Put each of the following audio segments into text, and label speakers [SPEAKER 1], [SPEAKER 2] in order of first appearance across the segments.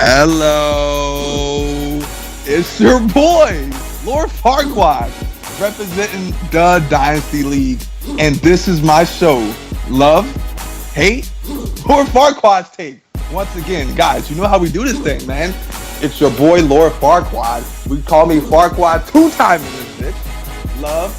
[SPEAKER 1] Hello, it's your boy, Lord Farquuads, representing the Dynasty League, and this is my show, Love, Hate, Lord Farquads Tape. Once again, guys, you know how we do this thing, man. It's your boy, Lord Farquads. We call me Farquads 2 times in this bitch. Love,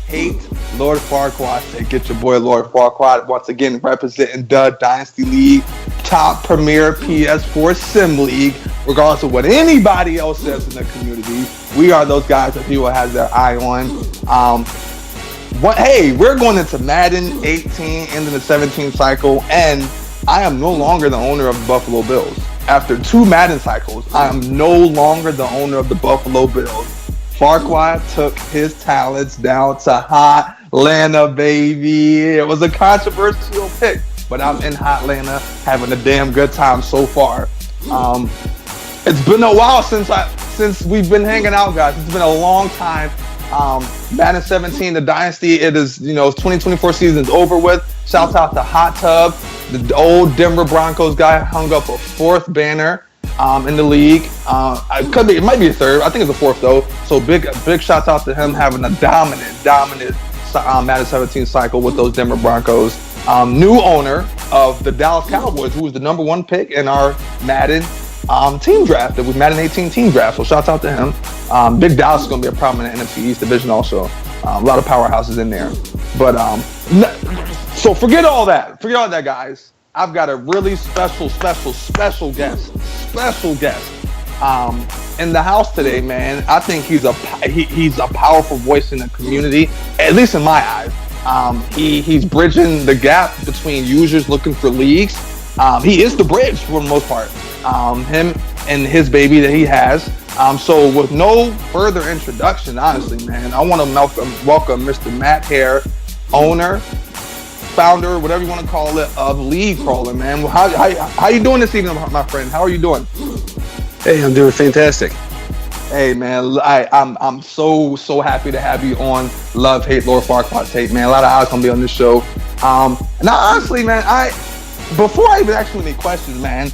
[SPEAKER 1] Hate, Lord Farquads Tape. Get your boy, Lord Farquads, once again, representing the Dynasty League, top premier PS4 sim league, regardless of what anybody else says in the community. We are those guys that people have their eye on. Hey, we're going into Madden 18 into the 17 cycle, and I am no longer the owner of the Buffalo Bills. After 2 Madden cycles, I am no longer the owner of the Buffalo Bills. Farquaad took his talents down to Hotlanta, baby. It was a controversial pick, but I'm in Hotlanta having a damn good time so far. It's been a while since we've been hanging out, guys. It's been a long time. Madden 17, the Dynasty, it is, 2024 season is over with. Shouts out to Hot Tub, the old Denver Broncos guy, hung up a 4th banner in the league. It might be a 3rd. I think it's a 4th though. So big shouts out to him having a dominant Madden 17 cycle with those Denver Broncos. New owner of the Dallas Cowboys, who was the number 1 pick in our Madden team draft. It was Madden 18 team draft. So shouts out to him. Big Dallas is going to be a problem in the NFC East division also. A lot of powerhouses in there. But so forget all that. Forget all that, guys. I've got a really special guest in the house today, man. I think he's a powerful voice in the community, at least in my eyes. He's bridging the gap between users looking for leagues. He is the bridge for the most part. Him and his baby that he has. So with no further introduction, honestly, man, I want to welcome Mr. Matt Hare, owner, founder, whatever you want to call it, of League Crawler, man. How you doing this evening, my friend? How are you doing?
[SPEAKER 2] Hey, I'm doing fantastic.
[SPEAKER 1] Hey, man, I'm so happy to have you on Love, Hate, Lord Farquaad Tape, man. A lot of eyes gonna be on this show. Now, honestly, man, before I even ask you any questions, man,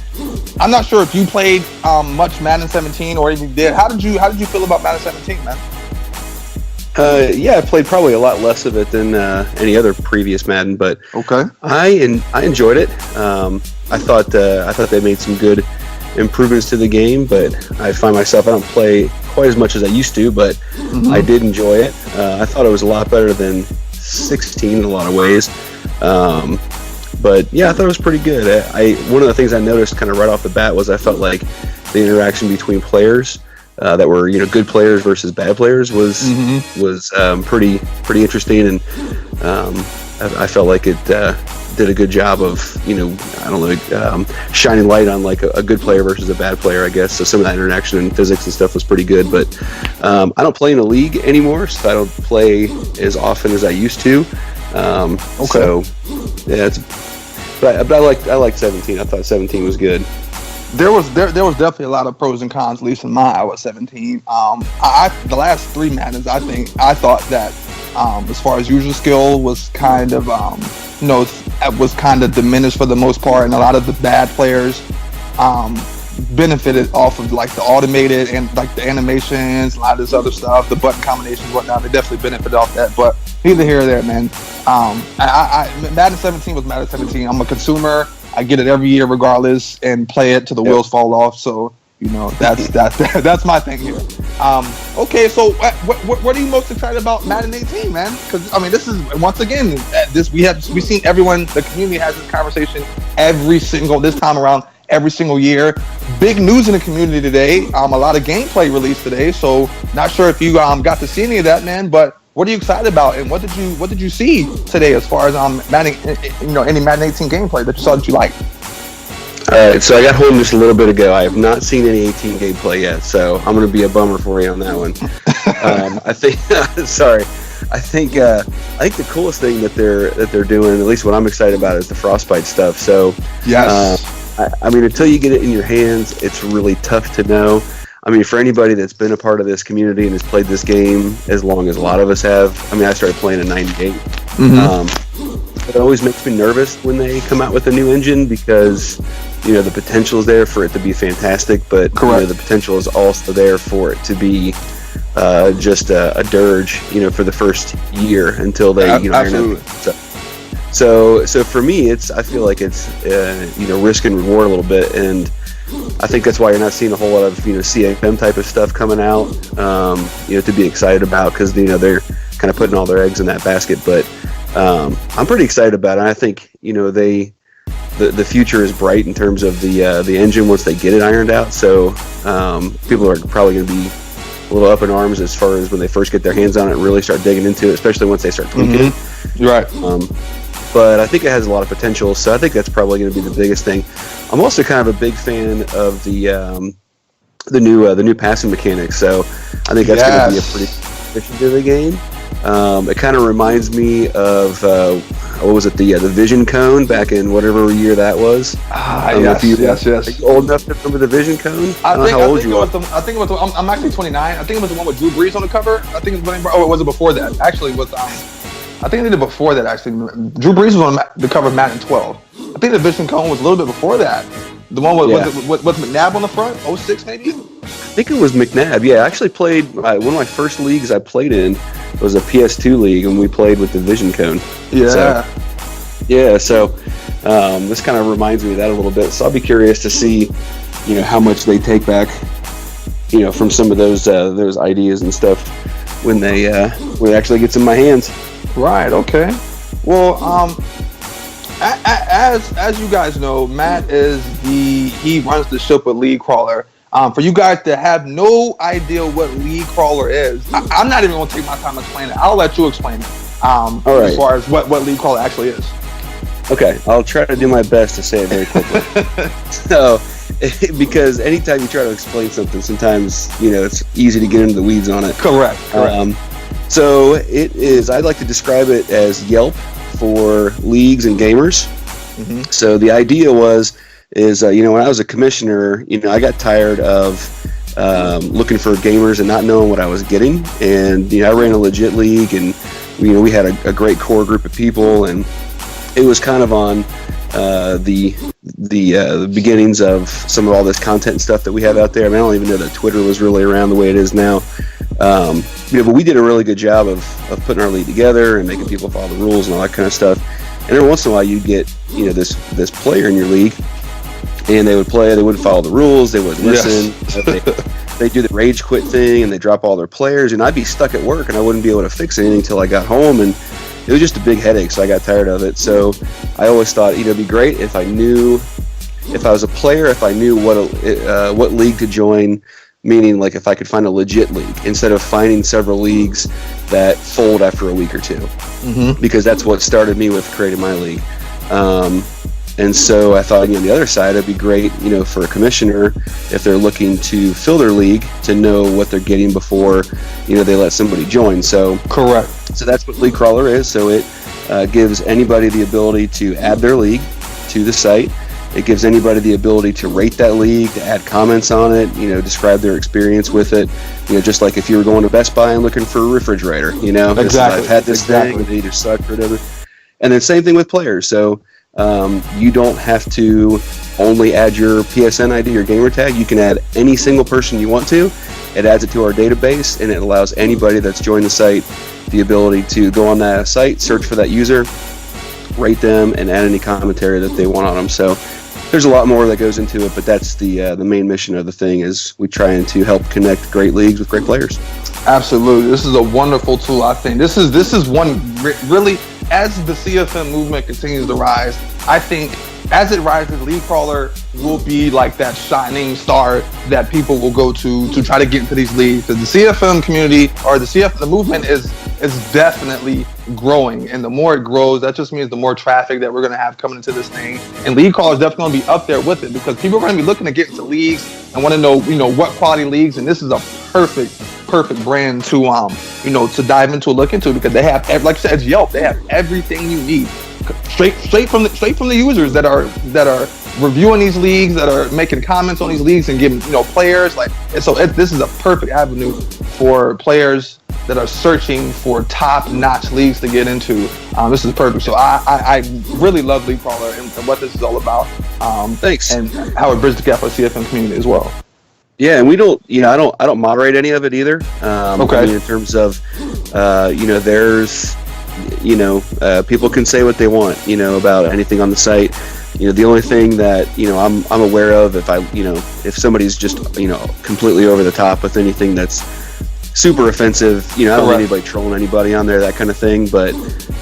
[SPEAKER 1] I'm not sure if you played much Madden 17 or even did. How did you feel about Madden 17, man?
[SPEAKER 2] Yeah, I played probably a lot less of it than any other previous Madden, but
[SPEAKER 1] okay,
[SPEAKER 2] I enjoyed it. I thought they made some good improvements to the game, but I find myself, I don't play quite as much as I used to, but I did enjoy it. I thought it was a lot better than 16 in a lot of ways. But yeah, I thought it was pretty good. One of the things I noticed kind of right off the bat was I felt like the interaction between players that were good players versus bad players was pretty interesting, and I felt like it did a good job of shining light on like a good player versus a bad player, I guess. So some of that interaction and physics and stuff was pretty good. But I don't play in a league anymore, so I don't play as often as I used to. So yeah, but I liked 17. I thought 17 was good.
[SPEAKER 1] There was definitely a lot of pros and cons, at least in my eye with 17. The last 3 Maddens, I thought that as far as user skill was kind of was kind of diminished for the most part, and a lot of the bad players benefited off of like the automated and like the animations, a lot of this other stuff, the button combinations, whatnot. They definitely benefited off that, but neither here or there, man. Madden 17 was Madden 17. I'm a consumer. I get it every year regardless and play it till the wheels fall off. So, that's my thing here. Okay, so what are you most excited about Madden 18, man? Because, this is, once again, we've seen everyone, the community has this conversation this time around, every single year. Big news in the community today. A lot of gameplay released today. So, not sure if you got to see any of that, man, but what are you excited about, and what did you see today as far as Madden, any Madden 18 gameplay that you saw that you liked?
[SPEAKER 2] All right, so I got home just a little bit ago. I have not seen any 18 gameplay yet, so I'm going to be a bummer for you on that one. I think the coolest thing that they're doing, at least what I'm excited about, is the Frostbite stuff. So
[SPEAKER 1] yes,
[SPEAKER 2] until you get it in your hands, it's really tough to know. For anybody that's been a part of this community and has played this game as long as a lot of us have, I started playing in '98. It always makes me nervous when they come out with a new engine because, the potential is there for it to be fantastic, but the potential is also there for it to be just a dirge, for the first year until they,
[SPEAKER 1] absolutely.
[SPEAKER 2] So for me, I feel like it's, risk and reward a little bit, and I think that's why you're not seeing a whole lot of, CFM type of stuff coming out, to be excited about, because, they're kind of putting all their eggs in that basket. But I'm pretty excited about it. I think, the future is bright in terms of the engine once they get it ironed out. So people are probably going to be a little up in arms as far as when they first get their hands on it and really start digging into it, especially once they start tweaking it.
[SPEAKER 1] Right.
[SPEAKER 2] But I think it has a lot of potential, so I think that's probably going to be the biggest thing. I'm also kind of a big fan of the new passing mechanics, so I think that's going to be a pretty addition to the game. It kind of reminds me of what was it, the Vision Cone back in whatever year that was.
[SPEAKER 1] Yes.
[SPEAKER 2] Are you old enough to remember the Vision Cone? I don't know how old you are.
[SPEAKER 1] I'm actually 29. I think it was the one with Drew Brees on the cover. I think it was. Oh, it was it before that? Actually, it was. I think they did it before that. Actually, Drew Brees was on the cover of Madden 12. I think the Vision Cone was a little bit before that. The one with was McNabb on the front, 06 maybe.
[SPEAKER 2] I think it was McNabb. Yeah, I actually played one of my first leagues I played in was a PS2 league, and we played with the Vision Cone.
[SPEAKER 1] Yeah.
[SPEAKER 2] So this kind of reminds me of that a little bit. So I'll be curious to see, how much they take back, from some of those ideas and stuff when it actually gets in my hands.
[SPEAKER 1] Right. Okay. Well, as you guys know, Matt he runs the ship with League Crawler. For you guys to have no idea what League Crawler is, I'm not even going to take my time explaining it. I'll let you explain it.
[SPEAKER 2] All right.
[SPEAKER 1] As far as what League Crawler actually is.
[SPEAKER 2] Okay, I'll try to do my best to say it very quickly. So, because anytime you try to explain something, sometimes it's easy to get into the weeds on it.
[SPEAKER 1] Correct.
[SPEAKER 2] So it is. I'd like to describe it as Yelp for leagues and gamers. Mm-hmm. So the idea is when I was a commissioner, I got tired of looking for gamers and not knowing what I was getting. And I ran a legit league, and we had a great core group of people, and it was kind of on the beginnings of some of all this content stuff that we have out there. I mean, I don't even know that Twitter was really around the way it is now. But we did a really good job of putting our league together and making people follow the rules and all that kind of stuff. And every once in a while, you'd get this player in your league, and they would play. They wouldn't follow the rules. They wouldn't listen. Yes. They do the rage quit thing, and they drop all their players. And I'd be stuck at work, and I wouldn't be able to fix anything until I got home. And it was just a big headache, so I got tired of it. So I always thought it'd be great if I was a player, if I knew what league to join. Meaning, like, if I could find a legit league instead of finding several leagues that fold after a week or two, because that's what started me with creating my league. And so I thought, on the other side, it'd be great, for a commissioner, if they're looking to fill their league, to know what they're getting before, they let somebody join. So
[SPEAKER 1] correct.
[SPEAKER 2] So that's what League Crawler is. So it gives anybody the ability to add their league to the site. It gives anybody the ability to rate that league, to add comments on it, describe their experience with it. Just like if you were going to Best Buy and looking for a refrigerator,
[SPEAKER 1] Exactly.
[SPEAKER 2] I've had this thing, and they either suck or whatever. And then same thing with players. So you don't have to only add your PSN ID or gamer tag. You can add any single person you want to. It adds it to our database, and it allows anybody that's joined the site the ability to go on that site, search for that user, rate them, and add any commentary that they want on them. So there's a lot more that goes into it, but that's the main mission of the thing, is we trying to help connect great leagues with great players.
[SPEAKER 1] Absolutely. This is a wonderful tool, I think. This is one really, as the CFM movement continues to rise, I think as it rises, League Crawler will be like that shining star that people will go to try to get into these leagues. The CFM community, or the movement is definitely growing, and the more it grows, that just means the more traffic that we're going to have coming into this thing. And League Crawler is definitely going to be up there with it, because people are going to be looking to get into leagues and want to know, what quality leagues. And this is a perfect brand to to dive into, look into, because they have, like I said, it's Yelp. They have everything you need, straight from the users that are reviewing these leagues, that are making comments on these leagues and giving players this is a perfect avenue for players that are searching for top-notch leagues to get into, this is perfect. So I really love League Crawler and what this is all about.
[SPEAKER 2] Thanks.
[SPEAKER 1] And how it bridges the gap for the CFM community as well.
[SPEAKER 2] Yeah, and we don't, I don't moderate any of it either.
[SPEAKER 1] Okay.
[SPEAKER 2] I mean, in terms of, there's, people can say what they want, about anything on the site. The only thing that, I'm aware of, if somebody's just, completely over the top with anything that's super offensive, I don't want anybody trolling anybody on there, that kind of thing. But,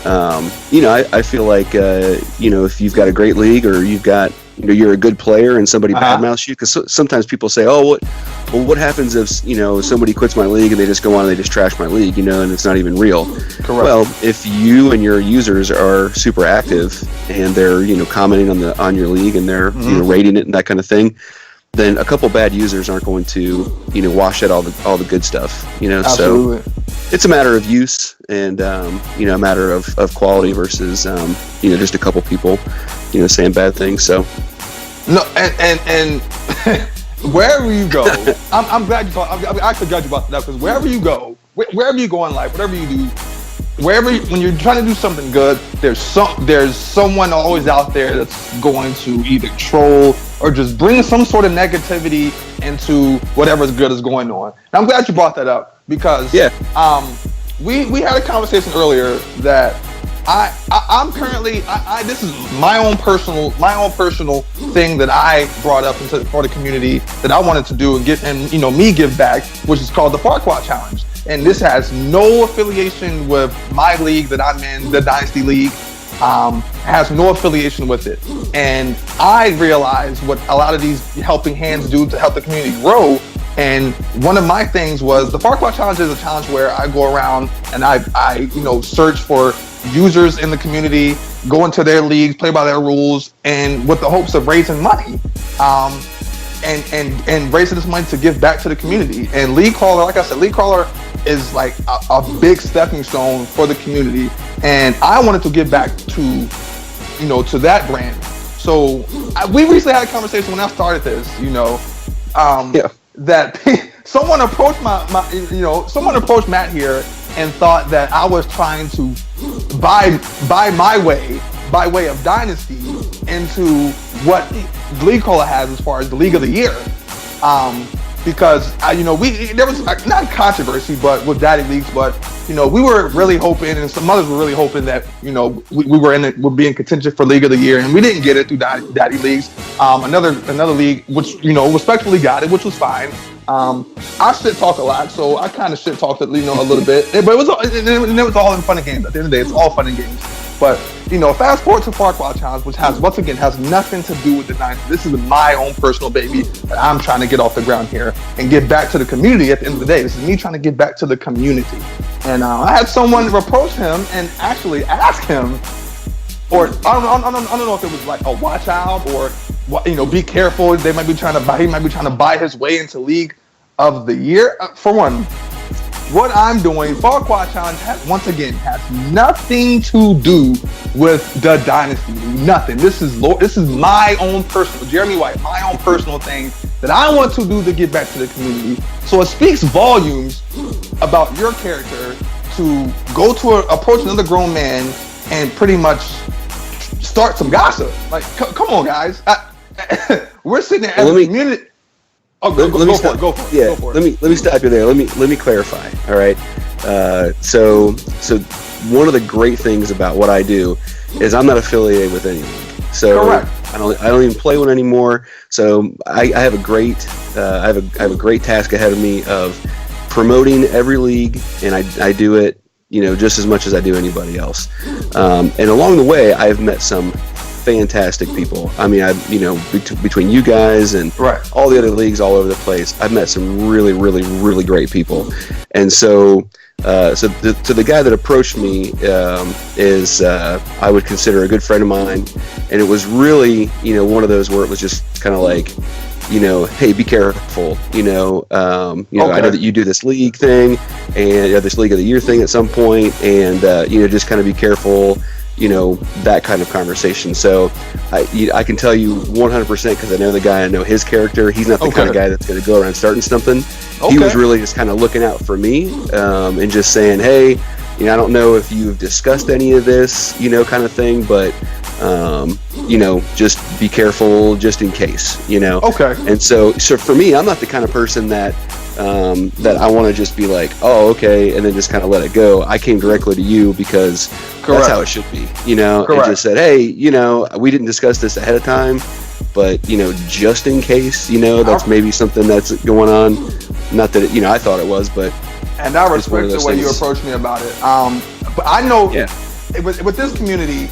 [SPEAKER 2] I feel like, if you've got a great league or you've got, you're a good player and somebody badmouths you, because sometimes people say, what happens if, somebody quits my league and they just go on and they just trash my league, and it's not even real.
[SPEAKER 1] Correct.
[SPEAKER 2] Well, if you and your users are super active and they're, commenting on your league and they're, rating it and that kind of thing, then a couple bad users aren't going to, wash out all the good stuff,
[SPEAKER 1] Absolutely.
[SPEAKER 2] So it's a matter of use and, a matter of quality versus, just a couple people, saying bad things. So.
[SPEAKER 1] No, and wherever you go, I'm glad you talked. I'm actually glad you brought that up, because wherever you go, wherever you go in life, whatever you do, when you're trying to do something good, there's someone always out there that's going to either troll or just bring some sort of negativity into whatever's good is going on. And I'm glad you brought that up, because we had a conversation earlier that I'm currently this is my own personal thing that I brought up for the community that I wanted to do and give back, which is called the Farquuads Challenge. And this has no affiliation with my league that I'm in, the Dynasty League. Has no affiliation with it. And I realized what a lot of these helping hands do to help the community grow. And one of my things was the Farquuads Challenge is a challenge where I go around and I search for users in the community, go into their leagues, play by their rules, and with the hopes of raising money, and raising this money to give back to the community. And League Crawler, like I said, League Crawler is like a big stepping stone for the community, and I wanted to give back to that brand. So we recently had a conversation when I started this, that someone approached someone approached Matt here and thought that I was trying to buy my way, by way of Dynasty, into what League Crawler has as far as the League of the Year. Because there was not controversy, but with Daddy Leagues, but we were really hoping, and some others were really hoping that we would be in contention for League of the Year, and we didn't get it through Daddy Leagues. Another league, which respectfully got it, which was fine. I shit talk a lot, so I kind of shit talked a little bit, but it was all in fun and games. At the end of the day, it's all fun and games. But fast forward to Farquuads Challenge, which has nothing to do with the Dynasty. This is my own personal baby that I'm trying to get off the ground here and give back to the community. At the end of the day, this is me trying to give back to the community. And I had someone approach him and actually ask him, or I don't know if it was like a watch out or be careful. He might be trying to buy his way into League of the Year. For one, what I'm doing, Farquuads Challenge has nothing to do with the Dynasty. Nothing. This is my own personal, Jeremy White, my own personal thing that I want to do to give back to the community. So it speaks volumes about your character to go approach another grown man and pretty much start some gossip. Like, come on, guys. We're sitting there as a community. Oh, go for it.
[SPEAKER 2] Yeah, let me stop you there. Let me clarify. All right. So one of the great things about what I do is I'm not affiliated with any league. So correct. I don't even play one anymore. So I have a great task ahead of me of promoting every league, and I do it just as much as I do anybody else. And along the way, I've met some fantastic people. I mean, between you guys and all the other leagues all over the place, I've met some really, really, really great people. And so the guy that approached me is I would consider a good friend of mine, and it was really one of those where it was just kind of like, hey, be careful. I know that you do this league thing and this League of the Year thing at some point, and just kind of be careful. that kind of conversation. So I can tell you 100% because I know the guy, I know his character. He's not the kind of guy that's going to go around starting something. He was really just kind of looking out for me and just saying, hey, I don't know if you've discussed any of this, kind of thing, but just be careful just in case,
[SPEAKER 1] Okay.
[SPEAKER 2] And so for me, I'm not the kind of person that I want to just be like, oh, okay, and then just kind of let it go. I came directly to you because that's how it should be, and just said, hey, we didn't discuss this ahead of time, but, just in case, that's maybe something that's going on. Not that, I thought it was, but. And
[SPEAKER 1] I respect the way you approached me about it. But I know with this community,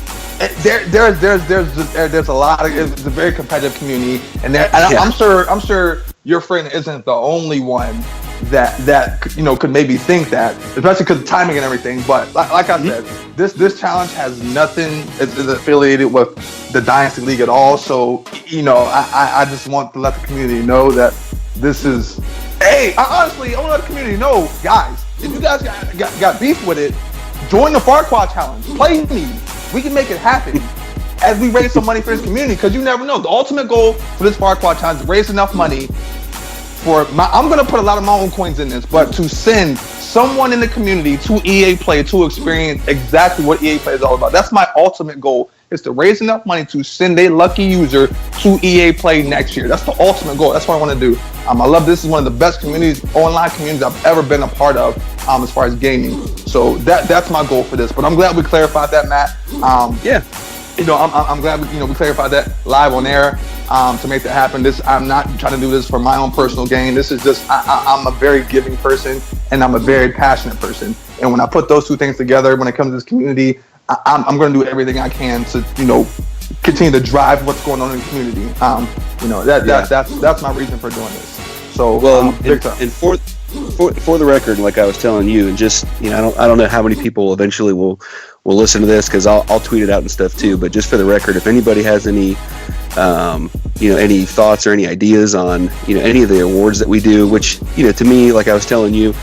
[SPEAKER 1] there's a lot of, it's a very competitive community, and I'm sure your friend isn't the only one that could maybe think that, especially because of timing and everything. But like I said, this challenge has nothing is affiliated with the Dynasty League at all. So I just want to let the community know that this is. Hey, I want to let the community know, guys. If you guys got beef with it, join the Farquuads challenge. Play me. We can make it happen as we raise some money for this community, because you never know. The ultimate goal for this Farquuads challenge is to raise enough money for I'm going to put a lot of my own coins in this, but to send someone in the community to EA Play to experience exactly what EA Play is all about. That's my ultimate goal, is to raise enough money to send a lucky user to EA Play next year. That's the ultimate goal. That's what I want to do. I love this. Is one of the best online communities I've ever been a part of as far as gaming. So that's my goal for this. But I'm glad we clarified that, Matt. I'm glad we clarified that live on air to make that happen. I'm not trying to do this for my own personal gain. This is just I'm a very giving person, and I'm a very passionate person. And when I put those two things together, when it comes to this community, I'm going to do everything I can to continue to drive what's going on in the community. That's my reason for doing this. So
[SPEAKER 2] and for the record, like I was telling you, and just I don't know how many people eventually will listen to this, because I'll tweet it out and stuff too. But just for the record, if anybody has any any thoughts or any ideas on any of the awards that we do, which to me, like I was telling you,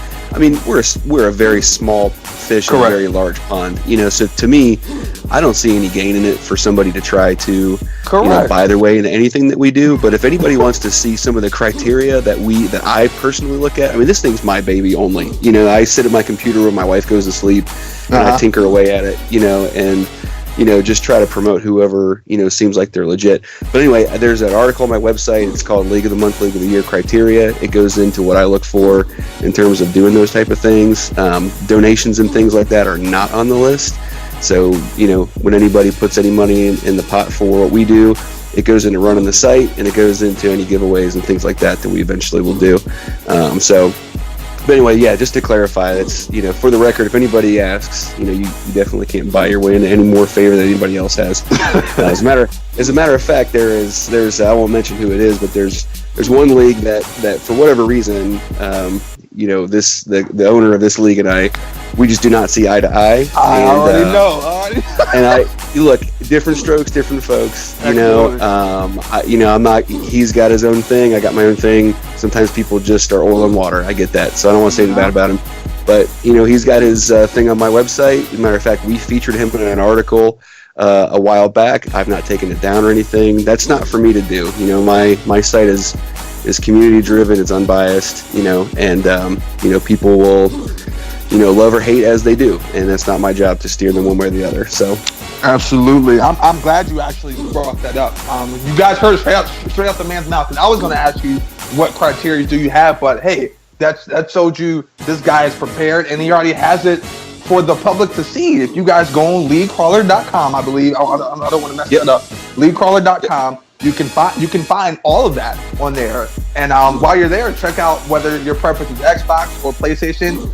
[SPEAKER 2] we're a very small fish in a very large pond. So to me, I don't see any gain in it for somebody to try to buy their way into anything that we do. But if anybody wants to see some of the criteria that I personally look at, this thing's my baby only. I sit at my computer when my wife goes to sleep, and I tinker away at it, and just try to promote whoever seems like they're legit. But anyway, there's an article on my website. It's called League of the Month, League of the Year Criteria. It goes into what I look for in terms of doing those type of things. Donations and things like that are not on the list. So when anybody puts any money in the pot for what we do, it goes into running the site, and it goes into any giveaways and things like that we eventually will do. But anyway, just to clarify, that's for the record, if anybody asks, you definitely can't buy your way into any more favor than anybody else has. As a matter of fact, there's I won't mention who it is, but there's one league that for whatever reason, the owner of this league and I, we just do not see eye to eye.
[SPEAKER 1] I already know.
[SPEAKER 2] And look, different strokes, different folks. I'm not. He's got his own thing. I got my own thing. Sometimes people just are oil and water. I get that, so I don't want to say anything bad about him. But he's got his thing on my website. As a matter of fact, we featured him in an article a while back. I've not taken it down or anything. That's not for me to do. My site is community driven. It's unbiased. And people will love or hate as they do, and that's not my job to steer them one way or the other. So
[SPEAKER 1] absolutely, I'm glad you actually brought that up. You guys heard straight out the man's mouth, and I was going to ask you what criteria do you have, but hey, that showed you this guy is prepared, and he already has it for the public to see. If you guys go on leaguecrawler.com, I believe, I don't want to mess that up, leaguecrawler.com, you can find all of that on there. And while you're there, check out whether your preference is Xbox or PlayStation,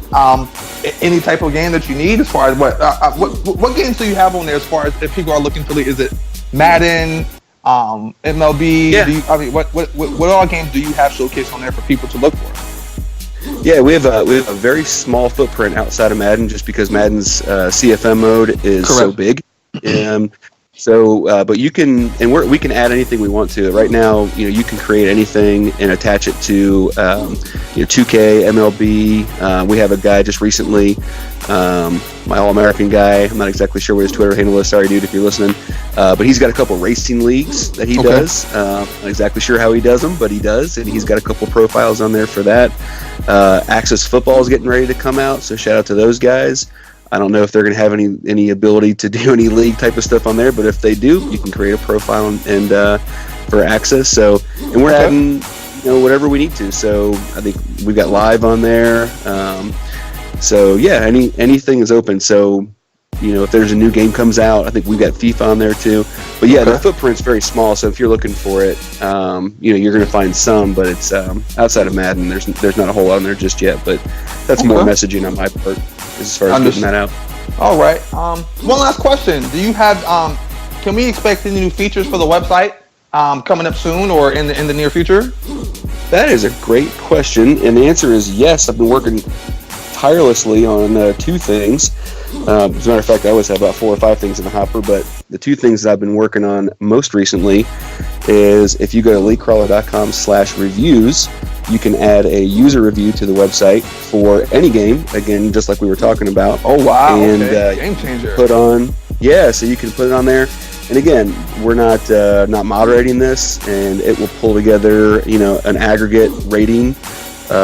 [SPEAKER 1] any type of game that you need. As far as what games do you have on there? As far as if people are looking for, is it Madden, MLB?
[SPEAKER 2] Yeah.
[SPEAKER 1] What all games do you have showcased on there for people to look for?
[SPEAKER 2] Yeah, we have a very small footprint outside of Madden, just because Madden's CFM mode is so big. But you can, and we can add anything we want to it. Right now, you can create anything and attach it to 2K, MLB. We have a guy just recently my All-American guy. I'm not exactly sure what his Twitter handle is. Sorry, dude, if you're listening. But he's got a couple racing leagues that he does. Not exactly sure how he does them, but he does, and he's got a couple profiles on there for that. Access Football is getting ready to come out, so shout out to those guys. I don't know if they're going to have any ability to do any league type of stuff on there, but if they do, you can create a profile and for Access. So, and we're adding whatever we need to. So I think we've got live on there. So yeah, anything is open. So if there's a new game comes out, I think we've got FIFA on there too. But yeah, the footprint's very small. So if you're looking for it, you're going to find some, but it's outside of Madden. There's not a whole lot on there just yet. But that's more messaging on my part as far as getting that out.
[SPEAKER 1] All right. One last question: do you have? Can we expect any new features for the website coming up soon or in the near future?
[SPEAKER 2] That is a great question, and the answer is yes. I've been working tirelessly on 2 things. As a matter of fact, I always have about 4 or 5 things in the hopper, but the 2 things that I've been working on most recently is if you go to leaguecrawler.com/reviews, you can add a user review to the website for any game, again, just like we were talking about.
[SPEAKER 1] Oh, wow.
[SPEAKER 2] And
[SPEAKER 1] game changer.
[SPEAKER 2] So you can put it on there. And again, we're not moderating this, and it will pull together, an aggregate rating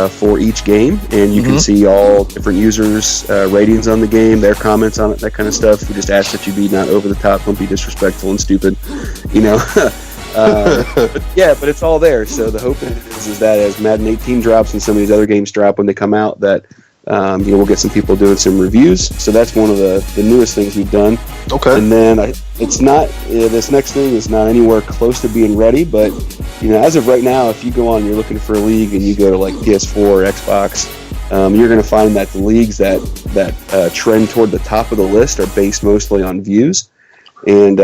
[SPEAKER 2] for each game, and you can see all different users' ratings on the game, their comments on it, that kind of stuff. We just ask that you be not over the top, don't be disrespectful and stupid, but it's all there. So the hope is that as Madden 18 drops and some of these other games drop when they come out, that we'll get some people doing some reviews. So that's one of the newest things we've done.
[SPEAKER 1] Okay.
[SPEAKER 2] And then it's not this next thing is not anywhere close to being ready, but as of right now, if you go on, you're looking for a league, and you go to like PS4 or Xbox, you're going to find that the leagues that trend toward the top of the list are based mostly on views. And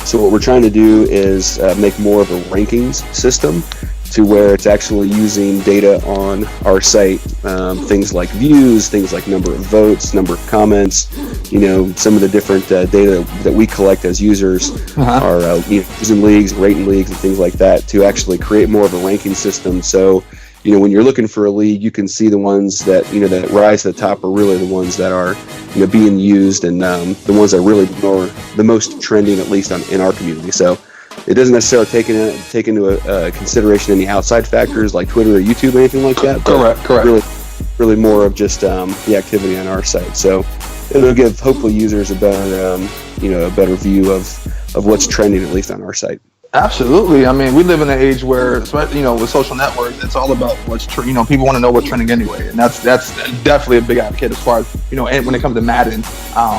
[SPEAKER 2] so what we're trying to do is make more of a rankings system, to where it's actually using data on our site, things like views, things like number of votes, number of comments, some of the different data that we collect as users are using leagues, rating leagues, and things like that to actually create more of a ranking system. So, when you're looking for a league, you can see the ones that, that rise to the top are really the ones that are, being used, and the ones that are really the most trending, at least in our community. So, it doesn't necessarily take into consideration any outside factors like Twitter or YouTube or anything like that.
[SPEAKER 1] Correct.
[SPEAKER 2] Really more of just the activity on our site. So it'll give hopefully users a better view of what's trending, at least on our site.
[SPEAKER 1] Absolutely. I mean, we live in an age where, with social networks, it's all about what's people want to know what's trending anyway, and that's definitely a big advocate as far as and when it comes to Madden,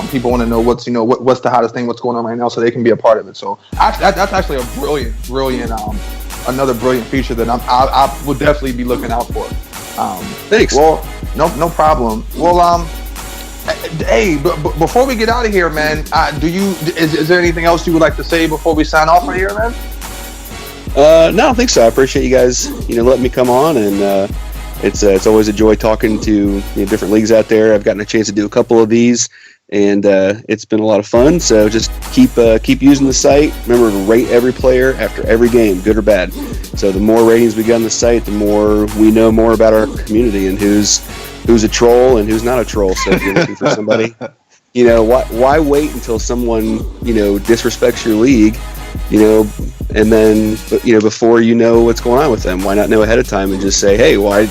[SPEAKER 1] people want to know what's what's the hottest thing, what's going on right now, so they can be a part of it. So that's actually a brilliant another brilliant feature that I will definitely be looking out for.
[SPEAKER 2] Thanks.
[SPEAKER 1] Well, no problem. Well, hey, before we get out of here, man, is there anything else you would like to say before we sign off right here, man?
[SPEAKER 2] No, I don't think so. I appreciate you guys, letting me come on, and it's always a joy talking to different leagues out there. I've gotten a chance to do a couple of these, and it's been a lot of fun. So just keep using the site. Remember to rate every player after every game, good or bad. So the more ratings we get on the site, the more we know more about our community and who's a troll and who's not a troll. So if you're looking for somebody, why wait until someone, disrespects your league, and then, before you know what's going on with them? Why not know ahead of time and just say, hey, why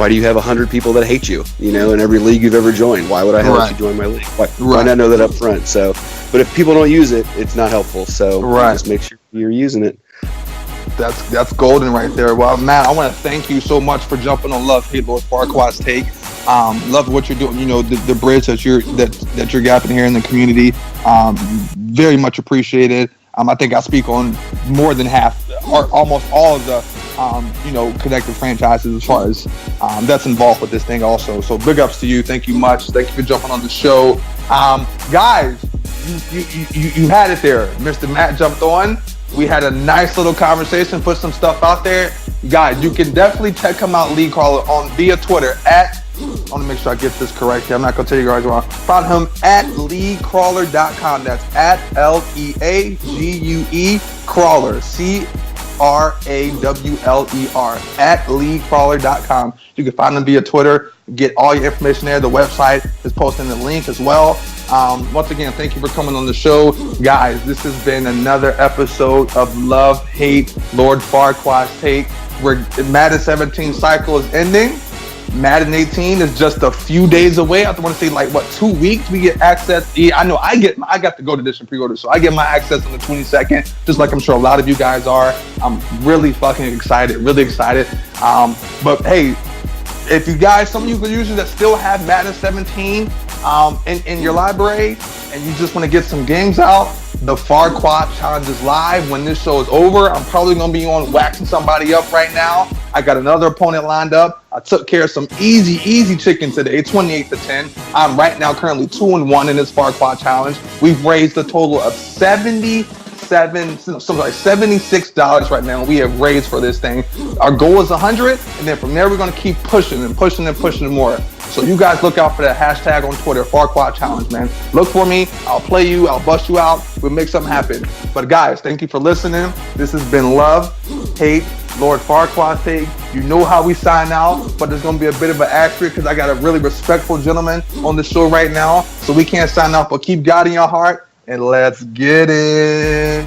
[SPEAKER 2] do you have 100 people that hate you, in every league you've ever joined? Why would I let you join my league? Why not know that up front? So, but if people don't use it, it's not helpful. So just make sure you're using it.
[SPEAKER 1] That's golden right there. Well, Matt, I want to thank you so much for jumping on Love Hate Lord Farquads Take. Love what you're doing. The bridge that you're gapping here in the community. Very much appreciated. I think I speak on more than half, or almost all of the, connected franchises as far as that's involved with this thing also. So big ups to you. Thank you much. Thank you for jumping on the show. Guys, you had it there. Mr. Matt jumped on. We had a nice little conversation, put some stuff out there. Guys, you can definitely check him out, League Crawler, via Twitter at, I want to make sure I get this correct here. I'm not going to tell you guys wrong. Find him at leaguecrawler.com. That's at LEAGUE Crawler. at leaguecrawler.com. You can find them via Twitter, get all your information there. The website is posting the link as well. Once again, thank you for coming on the show. Guys, this has been another episode of Love, Hate, Lord Farquads Take, where Madden 17 cycle is ending. Madden 18 is just a few days away. I want to say 2 weeks we get access. Yeah, I know I got to go to this and pre-order, so I get my access on the 22nd, just like I'm sure a lot of you guys are. I'm really fucking excited, really excited. But hey, if you guys, some of you users that still have Madden 17 in your library and you just want to get some games out, the Farquads Challenge is live. When this show is over, I'm probably going to be on waxing somebody up right now. I got another opponent lined up. I took care of some easy chicken today, 28-10. I'm right now currently 2-1 in this Farquads Challenge. We've raised a total of $76 right now. We have raised for this thing. Our goal is 100, and then from there we're going to keep pushing more. So you guys look out for that hashtag on Twitter, Farquads Challenge, man. Look for me. I'll play you. I'll bust you out. We'll make something happen. But guys, thank you for listening. This has been Love, Hate, Lord Farquads Take. You know how we sign out, but there's going to be a bit of an asterisk because I got a really respectful gentleman on the show right now. So we can't sign off, but keep God in your heart, and let's get it.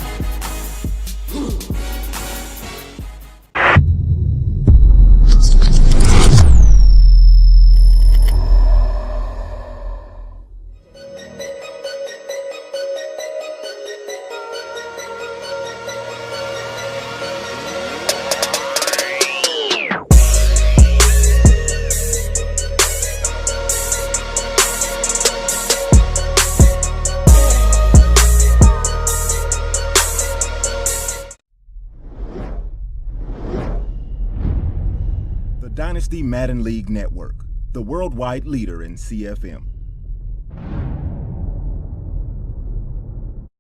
[SPEAKER 3] Dynasty Madden League Network, the worldwide leader in CFM.